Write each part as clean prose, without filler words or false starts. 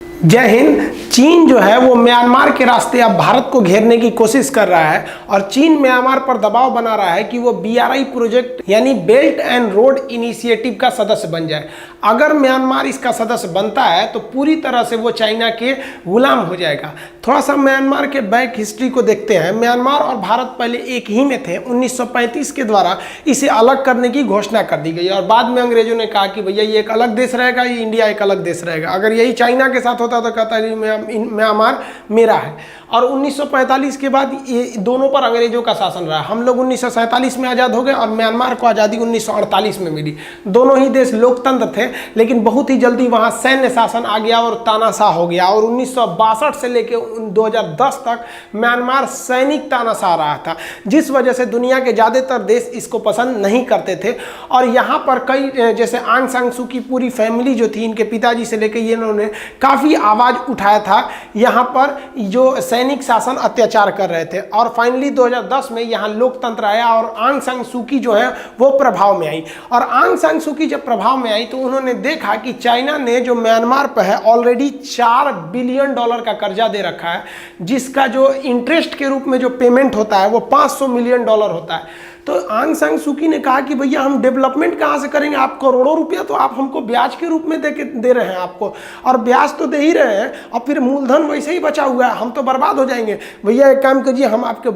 जय हिंद। चीन जो है वो म्यांमार के रास्ते अब भारत को घेरने की कोशिश कर रहा है और चीन म्यांमार पर दबाव बना रहा है कि वो BRI प्रोजेक्ट यानी बेल्ट एंड रोड इनिशिएटिव का सदस्य बन जाए। अगर म्यांमार इसका सदस्य बनता है तो पूरी तरह से वो चाइना के गुलाम हो जाएगा। थोड़ा सा म्यांमार के बैक हिस्ट्री को देखते हैं। म्यांमार और भारत पहले एक ही में थे। 1935 के द्वारा इसे अलग करने की घोषणा कर दी गई और बाद में अंग्रेजों ने कहा कि भैया ये एक अलग देश रहेगा, ये इंडिया एक अलग देश रहेगा। अगर यही चाइना के साथ होता तो कहता है म्यांमार मेरा है। और 1945 के बाद ये दोनों पर अंग्रेजों का शासन रहा। हम लोग 1947 में आज़ाद हो गए और म्यांमार को आज़ादी 1948 में मिली। दोनों ही देश लोकतंत्र थे, लेकिन बहुत ही जल्दी वहाँ सैन्य शासन आ गया और तानाशाह हो गया। और 1962 से लेकर 2010 तक म्यांमार सैनिक तानाशाह रहा था, जिस वजह से दुनिया के ज़्यादातर देश इसको पसंद नहीं करते थे। और यहाँ पर कई जैसे आंग सान सू की पूरी फैमिली जो थी, इनके पिताजी से लेकर ये इन्होंने काफ़ी आवाज़ उठाया था यहाँ पर जो सैनिक शासन अत्याचार कर रहे थे। और फाइनली 2010 में यहाँ लोकतंत्र आया और आंग सान सू की जो है वो प्रभाव में आई। और आंग सान सू की जब प्रभाव में आई तो उन्होंने देखा कि चाइना ने जो म्यांमार पर है ऑलरेडी $4 बिलियन का कर्जा दे रखा है, जिसका जो इंटरेस्ट के रूप में जो पेमेंट होता है वो $500 मिलियन होता है। तो आंग सान सू की ने कहा कि भैया हम डेवलपमेंट कहाँ से करेंगे, आप करोड़ों रुपया तो आप हमको ब्याज के रूप में दे रहे हैं आपको, और ब्याज तो दे ही रहे हैं और फिर मूलधन वैसे ही बचा हुआ है, हम तो बर्बाद हो जाएंगे। भैया एक काम कीजिए, हम आपके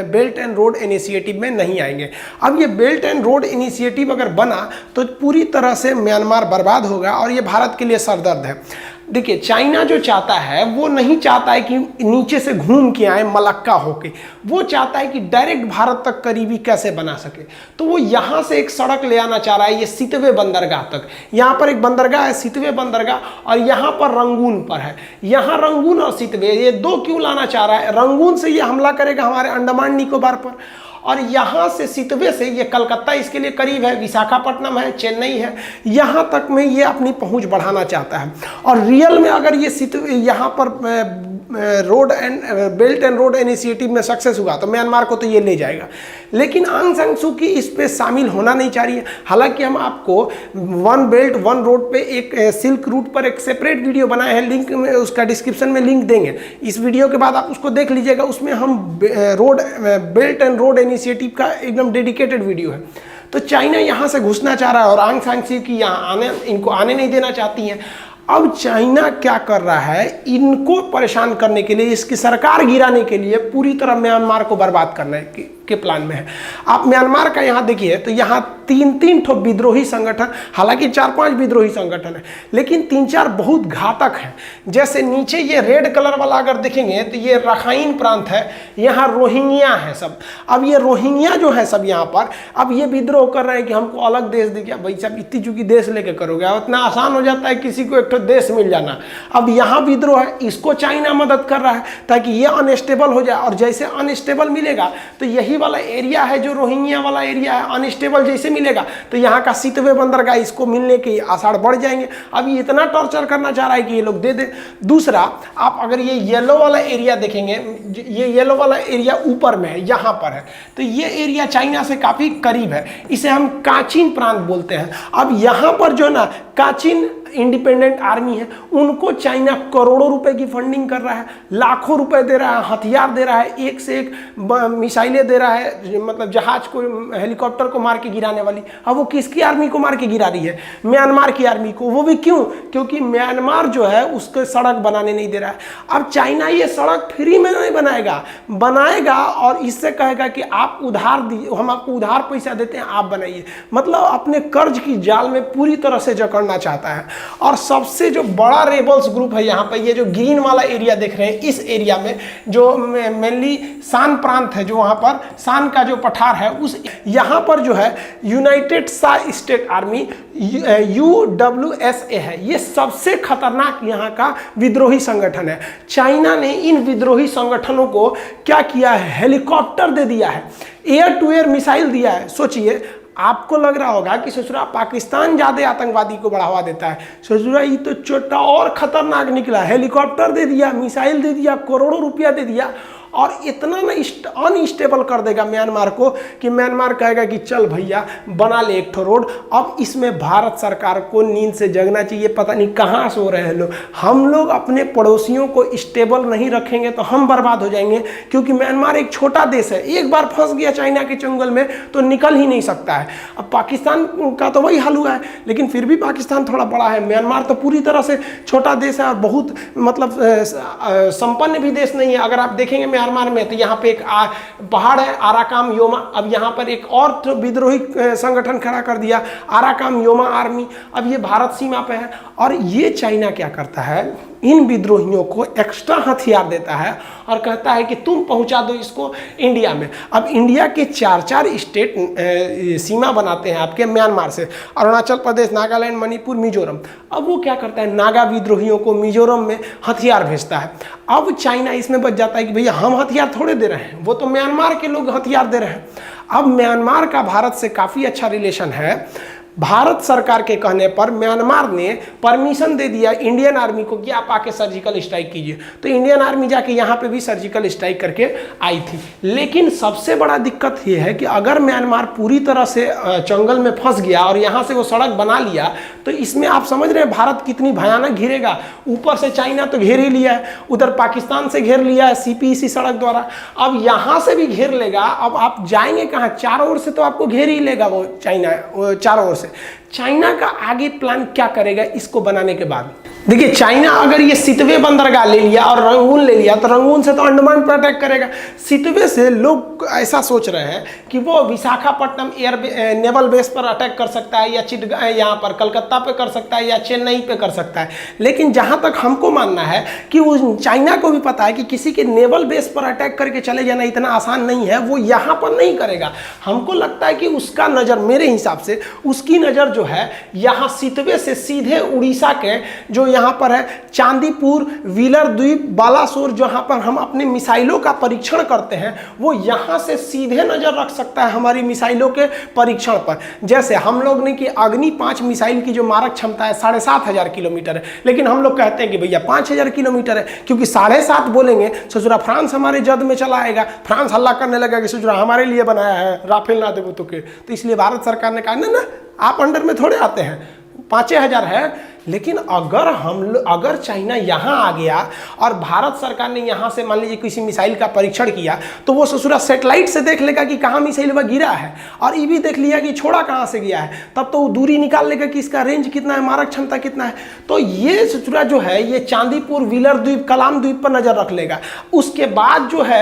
बेल्ट एंड रोड इनिशिएटिव में नहीं आएंगे। अब ये बेल्ट एंड रोड इनिशिएटिव अगर बना तो पूरी तरह से म्यांमार बर्बाद होगा और ये भारत के लिए सरदर्द है। देखिए, चाइना जो चाहता है वो नहीं चाहता है कि नीचे से घूम के आए मलक्का होके, वो चाहता है कि डायरेक्ट भारत तक करीबी कैसे बना सके। तो वो यहाँ से एक सड़क ले आना चाह रहा है, ये सितवे बंदरगाह तक। यहाँ पर एक बंदरगाह है सितवे बंदरगाह, और यहाँ पर रंगून पर है। यहाँ रंगून और सितवे ये दो क्यों लाना चाह रहा है? रंगून से ये हमला करेगा हमारे अंडमान निकोबार पर, और यहाँ से सितवे से ये कलकत्ता इसके लिए करीब है, विशाखापट्टनम है, चेन्नई है, यहाँ तक में ये अपनी पहुँच बढ़ाना चाहता है। और रियल में अगर ये सितवे यहाँ पर road and belt and road initiative में सक्सेस हुआ तो म्यांमार को तो ये ले जाएगा। लेकिन आंग सान सू की इस पे शामिल होना नहीं चाह रही है। हालांकि हम आपको वन बेल्ट वन रोड पे एक सिल्क रूट पर एक सेपरेट वीडियो बनाए हैं, लिंक में उसका डिस्क्रिप्शन में लिंक देंगे। इस वीडियो के बाद आप उसको देख लीजिएगा, उसमें हम road belt and road initiative का एकदम डेडिकेटेड वीडियो है। तो चाइना यहाँ से घुसना चाह रहा है और आंग सान सू की यहाँ इनको आने नहीं देना चाहती हैं। अब चाइना क्या कर रहा है, इनको परेशान करने के लिए, इसकी सरकार गिराने के लिए पूरी तरह म्यांमार को बर्बाद करने के प्लान में है। आप म्यांमार का यहाँ देखिए तो यहाँ 3 ठो विद्रोही संगठन, हालांकि 4-5 विद्रोही संगठन है, लेकिन 3-4 बहुत घातक हैं। जैसे नीचे ये रेड कलर वाला अगर देखेंगे तो ये रखाइन प्रांत है, यहाँ रोहिंग्या है सब। अब ये रोहिंग्या जो है सब यहाँ पर अब ये विद्रोह कर रहे हैं कि हमको अलग देश दे दिया। भाई साहब, इतनी चूंकि देश लेके करोगे, उतना आसान हो जाता है किसी को एक तो देश मिल जाना। अब यहाँ विद्रोह है, इसको चाइना मदद कर रहा है ताकि ये अनस्टेबल हो जाए, और जैसे अनस्टेबल मिलेगा तो यही वाला एरिया है जो रोहिंग्या वाला एरिया है, अनस्टेबल जैसे मिलेगा तो यहाँ का सितवे बंदरगाह इसको मिलने के आसार बढ़ जाएंगे। अब ये इतना टॉर्चर करना चाह रहा है कि ये लोग दे दे। दूसरा, आप अगर ये येलो वाला एरिया देखेंगे, ये येलो वाला एरिया ऊपर में है, यहाँ पर है, तो ये एरिया चाइना से काफी करीब है, इसे हम काचिन प्रांत बोलते हैं। अब यहाँ पर जो ना काचिन इंडिपेंडेंट आर्मी है, उनको चाइना करोड़ों रुपए की फंडिंग कर रहा है, लाखों रुपए दे रहा है, हथियार दे रहा है, एक से एक मिसाइलें दे रहा है, मतलब जहाज को, हेलीकॉप्टर को मार के गिराने वाली। अब वो किसकी आर्मी को मार के गिरा रही है? म्यांमार की आर्मी को। वो भी क्यों? क्योंकि म्यांमार जो है उसको सड़क बनाने नहीं दे रहा है। अब चाइना ये सड़क फ्री में नहीं बनाएगा और इससे कहेगा कि आप उधार दिए, हम आपको उधार पैसा देते हैं, आप बनाइए। मतलब अपने कर्ज की जाल में पूरी तरह से जकड़ना चाहता है। और सबसे जो बड़ा रेबल्स ग्रुप है यहाँ पर, ये जो ग्रीन वाला एरिया देख रहे हैं, इस एरिया में जो मेनली शान प्रांत है, जो वहाँ पर शान का जो पठार है, उस यहाँ पर जो है यूनाइटेड स्टेट आर्मी UWSA है। ये सबसे खतरनाक यहाँ का विद्रोही संगठन है। चाइना ने इन विद्रोही संगठनों को क्या किया है? हेलीकॉप्टर दे दिया है, एयर टू एयर मिसाइल दिया है। सोचिए, आपको लग रहा होगा कि ससुरा पाकिस्तान ज्यादा आतंकवादी को बढ़ावा देता है, ससुरा ये तो छोटा और खतरनाक निकला। हेलीकॉप्टर दे दिया, मिसाइल दे दिया, करोड़ों रुपया दे दिया, और इतना ना अनस्टेबल कर देगा म्यांमार को कि म्यांमार कहेगा कि चल भैया बना ले एक ठो रोड। अब इसमें भारत सरकार को नींद से जगना चाहिए, पता नहीं कहाँ सो रहे हैं लोग। हम लोग अपने पड़ोसियों को स्टेबल नहीं रखेंगे तो हम बर्बाद हो जाएंगे, क्योंकि म्यांमार एक छोटा देश है, एक बार फंस गया चाइना के चंगुल में तो निकल ही नहीं सकता है। अब पाकिस्तान का तो वही हाल हुआ है, लेकिन फिर भी पाकिस्तान थोड़ा बड़ा है, म्यांमार तो पूरी तरह से छोटा देश है और बहुत मतलब संपन्न भी देश नहीं है। अगर आप देखेंगे म्यांमार में तो यहाँ पे एक पहाड़ है आराकाम योमा, अब यहाँ पर एक और विद्रोही संगठन खड़ा कर दिया आराकाम योमा आर्मी, अब ये भारत सीमा पे है। और ये चाइना क्या करता है, इन विद्रोहियों को एक्स्ट्रा हथियार देता है और कहता है कि तुम पहुंचा दो इसको इंडिया में। अब इंडिया के 4 स्टेट सीमा बनाते हैं आपके म्यांमार से, अरुणाचल प्रदेश, नागालैंड, मणिपुर, मिजोरम। अब वो क्या करता है, नागा विद्रोहियों को मिजोरम में हथियार भेजता है। अब चाइना इसमें बच जाता है कि भैया हम हथियार थोड़े दे रहे हैं, वो तो म्यांमार के लोग हथियार दे रहे हैं। अब म्यांमार का भारत से काफ़ी अच्छा रिलेशन है। भारत सरकार के कहने पर म्यांमार ने परमिशन दे दिया इंडियन आर्मी को कि आप आके सर्जिकल स्ट्राइक कीजिए, तो इंडियन आर्मी जाके यहाँ पे भी सर्जिकल स्ट्राइक करके आई थी। लेकिन सबसे बड़ा दिक्कत ये है कि अगर म्यांमार पूरी तरह से जंगल में फंस गया और यहाँ से वो सड़क बना लिया तो इसमें आप समझ रहे हैं भारत कितनी भयानक घिरेगा। ऊपर से चाइना तो घेर ही लिया है, उधर पाकिस्तान से घेर लिया है CPEC सड़क द्वारा, अब यहाँ से भी घेर लेगा। अब आप जाएंगे कहाँ, चारों ओर से तो आपको घेर ही लेगा वो चाइना, चारों ओर से। चाइना का आगे प्लान क्या करेगा इसको बनाने के बाद? देखिए, चाइना अगर ये सितवे बंदरगाह ले लिया और रंगून ले लिया तो रंगून से तो अंडमान पर अटैक करेगा। सितवे से लोग ऐसा सोच रहे हैं कि वो विशाखापट्टनम नेवल बेस पर अटैक कर सकता है, या चिटगांव यहाँ पर कलकत्ता पे कर सकता है, या चेन्नई पे कर सकता है। लेकिन जहाँ तक हमको मानना है कि वो चाइना को भी पता है कि किसी के नेवल बेस पर अटैक करके चले जाना इतना आसान नहीं है, वो यहाँ पर नहीं करेगा। हमको लगता है कि उसका नज़र, मेरे हिसाब से उसकी नज़र जो है यहाँ सितवे से सीधे उड़ीसा के जो यहाँ पर है चांदीपुर, व्हीलर द्वीप, बालासोर, जहाँ पर हम अपने मिसाइलों का परीक्षण करते हैं, वो यहाँ से सीधे नजर रख सकता है हमारी मिसाइलों के परीक्षण पर। जैसे हम लोग ने कि अग्नि 5 मिसाइल की जो मारक क्षमता है 7,500 किलोमीटर है, लेकिन हम लोग कहते हैं कि भैया 5,000 किलोमीटर है, क्योंकि 7.5 बोलेंगे ससुरा फ्रांस हमारे जद में चला आएगा, फ्रांस हल्ला करने लगा कि ससुरा हमारे लिए बनाया है, राफेल ना देवो तो के। तो इसलिए भारत सरकार ने कहा ना आप अंडर में थोड़े आते हैं, 5,000 है। लेकिन अगर चाइना यहाँ आ गया और भारत सरकार ने यहाँ से मान लीजिए किसी मिसाइल का परीक्षण किया, तो वो ससुरा सेटेलाइट से देख लेगा कि कहाँ मिसाइल वह गिरा है, और ये भी देख लिया कि छोड़ा कहाँ से गया है, तब तो वो दूरी निकाल लेगा कि इसका रेंज कितना है, मारक क्षमता कितना है। तो ये ससुरा जो है ये चांदीपुर, व्हीलर द्वीप, कलाम द्वीप पर नजर रख लेगा। उसके बाद जो है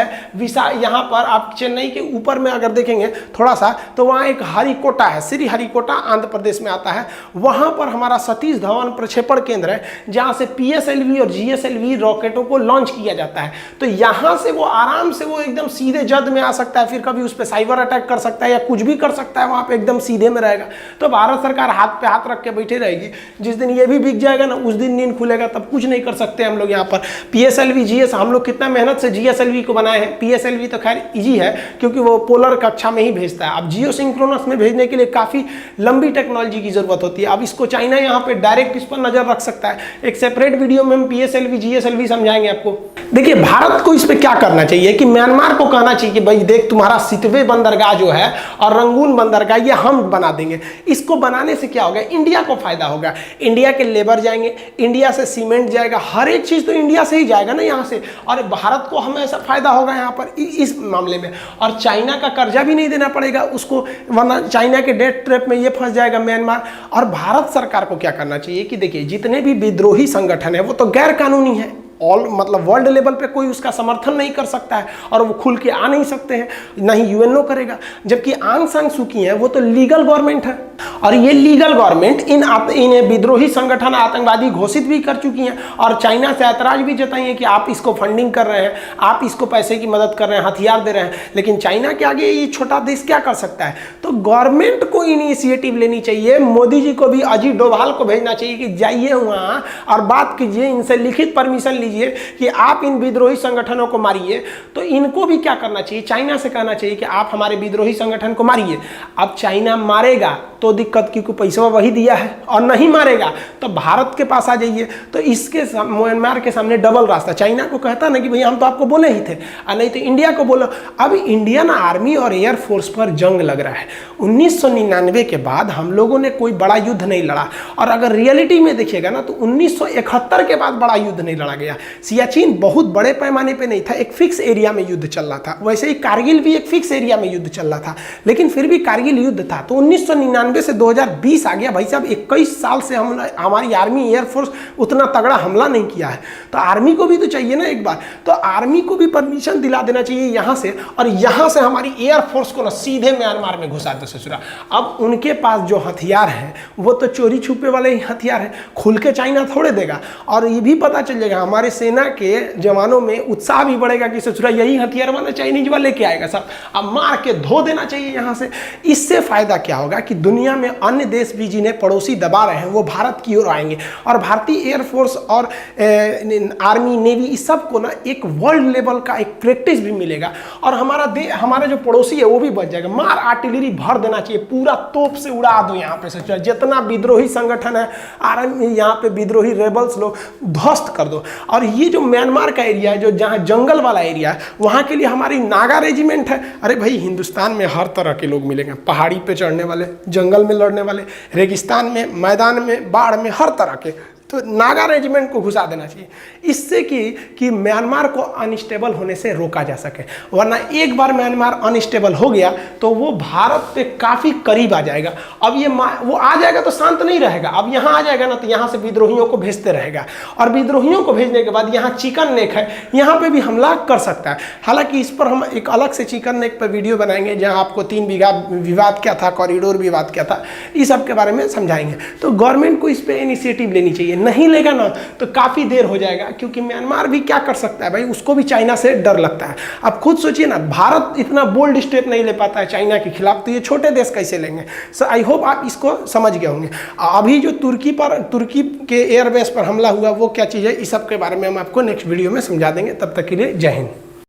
यहाँ पर आप चेन्नई के ऊपर में अगर देखेंगे थोड़ा सा, तो वहाँ एक हरिकोटा है, श्री हरिकोटा आंध्र प्रदेश में आता है। वहाँ पर हमारा सतीश धवन प्रक्षेपण केंद्र है, जहां से PSLV और GSLV रॉकेटों को लॉन्च किया जाता है। तो यहां से वो आराम से वो एकदम सीधे जद में आ सकता है, फिर कभी उस पर साइबर अटैक कर सकता है या कुछ भी कर सकता है, वहां पे एकदम सीधे में रहेगा। तो भारत सरकार हाथ पे हाथ रख के बैठी रहेगी। जिस दिन ये भी बिक जाएगा ना, उस दिन नींद खुलेगा, तब कुछ नहीं कर सकते हम लोग। यहाँ पर PSLV GS हम लोग कितना मेहनत से GSLV को बनाए हैं। PSLV तो खैर ईजी है क्योंकि वो पोलर कक्षा में ही भेजता है। अब जियो सिंक्रोनस में भेजने के लिए काफी लंबी टेक्नोलॉजी की जरूरत होती है। अब इसको चाइना यहाँ पे डायरेक्ट इस पर नजर रख सकता है। एक सेपरेट वीडियो में हम PSLV GSLV समझाएंगे आपको। देखिए, भारत को इस पे क्या करना चाहिए कि म्यांमार को कहना चाहिए कि भाई देख, तुम्हारा सितवे बंदरगाह जो है और रंगून बंदरगाह ये हम बना देंगे। इसको बनाने से क्या होगा, इंडिया को फायदा होगा। इंडिया के लेबर जाएंगे, इंडिया से सीमेंट जाएगा, हर एक चीज तो इंडिया से ही जाएगा ना यहाँ से, और भारत को हमेशा फायदा होगा यहाँ पर इस मामले में। और चाइना का कर्जा भी नहीं देना पड़ेगा उसको, वरना चाइना के डेट ट्रैप में ये फंस जाएगा म्यांमार। और भारत सरकार को क्या करना चाहिए कि देखिए, जितने भी विद्रोही संगठन है वो तो गैर कानूनी है, मतलब वर्ल्ड लेवल पे कोई उसका समर्थन नहीं कर सकता है और वो खुल के आ नहीं सकते हैं, ना ही UNO करेगा। जबकि आंग सान सूकी है वो तो लीगल गवर्नमेंट है, और ये लीगल गवर्नमेंट इन विद्रोही संगठन आतंकवादी घोषित भी कर चुकी हैं और चाइना से ऐतराज भी जताई है कि आप इसको फंडिंग कर रहे हैं, आप इसको पैसे की मदद कर रहे हैं, हथियार दे रहे हैं। लेकिन चाइना के आगे ये छोटा देश क्या कर सकता है? तो गवर्नमेंट को इनिशिएटिव लेनी चाहिए। मोदी जी को भी, अजीत डोभाल को भेजना चाहिए कि जाइए वहाँ और बात कीजिए, इनसे लिखित परमिशन लीजिए लीजिए कि आप इन विद्रोही संगठनों को मारिए, तो इनको भी क्या करना चाहिए, चाइना से कहना चाहिए कि आप हमारे विद्रोही संगठन को मारिए। अब चाइना मारेगा तो दिक्कत, क्योंकि पैसा वही दिया है, और नहीं मारेगा तो भारत के पास आ जाइए। तो इसके म्यांमार के सामने डबल रास्ता। चाइना को कहता ना कि भैया हम तो आपको बोले ही थे, और नहीं तो इंडिया को बोलो। अब इंडियन आर्मी और एयरफोर्स पर जंग लग रहा है। 1999 के बाद हम लोगों ने कोई बड़ा युद्ध नहीं लड़ा, और अगर रियलिटी में देखिएगा ना तो 1971 के बाद बड़ा युद्ध नहीं लड़ा गया। सियाचिन बहुत बड़े पैमाने पे नहीं था, एक फिक्स एरिया में युद्ध चल रहा था। वैसे ही कारगिल भी एक फिक्स एरिया में युद्ध चल रहा था, लेकिन फिर भी कारगिल युद्ध था। तो 1999 से 2020 आ गया भाई साहब, 21 साल से हमारी आर्मी एयरफोर्स उतना तगड़ा हमला नहीं किया है। तो आर्मी को भी तो चाहिए ना एक बार, तो आर्मी को भी परमिशन दिला देना चाहिए यहाँ से, और यहाँ से हमारी एयरफोर्स को ना सीधे म्यांमार में घुसा दे ससुरा। अब उनके पास जो हथियार है वो तो चोरी छुपे वाले ही हथियार है, खुल के चाइना थोड़े देगा। और ये भी पता चल जाएगा हमारे सेना के जवानों में उत्साह भी बढ़ेगा कि ससुरा यही हथियार वाला चाइनीज वाला लेके आएगा सब, अब मार के धो देना चाहिए यहाँ से। इससे फायदा क्या होगा कि दुनिया में अन्य देश भी जिन्हें पड़ोसी दबा रहे हैं वो भारत की ओर आएंगे, और भारतीय एयरफोर्स और आर्मी नेवी इस सब को ना एक वर्ल्ड लेवल का एक प्रैक्टिस भी मिलेगा, और हमारा जो पड़ोसी है वो भी बच जाएगा। मार आर्टिलरी भर देना चाहिए, पूरा तोप से उड़ा दो यहाँ पे से, जितना विद्रोही संगठन है आर्मी यहाँ पे विद्रोही रेबल्स लोग ध्वस्त कर दो। और ये जो म्यांमार का एरिया है, जो जहाँ जंगल वाला एरिया है, वहाँ के लिए हमारी नागा रेजिमेंट है। अरे भाई हिंदुस्तान में हर तरह के लोग मिलेंगे, पहाड़ी पे चढ़ने वाले, जंगल में लड़ने वाले, रेगिस्तान में, मैदान में, बाढ़ में, हर तरह के। तो नागा रेजिमेंट को घुसा देना चाहिए, इससे कि म्यांमार को अनस्टेबल होने से रोका जा सके। वरना एक बार म्यांमार अनस्टेबल हो गया तो वो भारत पे काफ़ी करीब आ जाएगा। अब ये वो आ जाएगा तो शांत नहीं रहेगा, अब यहाँ आ जाएगा ना तो यहाँ से विद्रोहियों को भेजते रहेगा, और विद्रोहियों को भेजने के बाद यहाँ चिकन नेक है, यहाँ पे भी हमला कर सकता है। हालांकि इस पर हम एक अलग से चिकन नेक पर वीडियो बनाएंगे, जहाँ आपको 3 बीघा विवाद क्या था, कॉरिडोर विवाद क्या था, इस सब के बारे में समझाएंगे। तो गवर्नमेंट को इस पर इनिशिएटिव लेनी चाहिए, नहीं लेगा ना तो काफी देर हो जाएगा, क्योंकि म्यांमार भी क्या कर सकता है भाई, उसको भी चाइना से डर लगता है। आप खुद सोचिए ना, भारत इतना बोल्ड स्टेप नहीं ले पाता है चाइना के खिलाफ, तो ये छोटे देश कैसे लेंगे। सो आई होप आप इसको समझ गए होंगे। अभी जो तुर्की के एयरबेस पर हमला हुआ वो क्या चीज़ है, इस सब के बारे में हम आपको नेक्स्ट वीडियो में समझा देंगे। तब तक के लिए जय हिंद।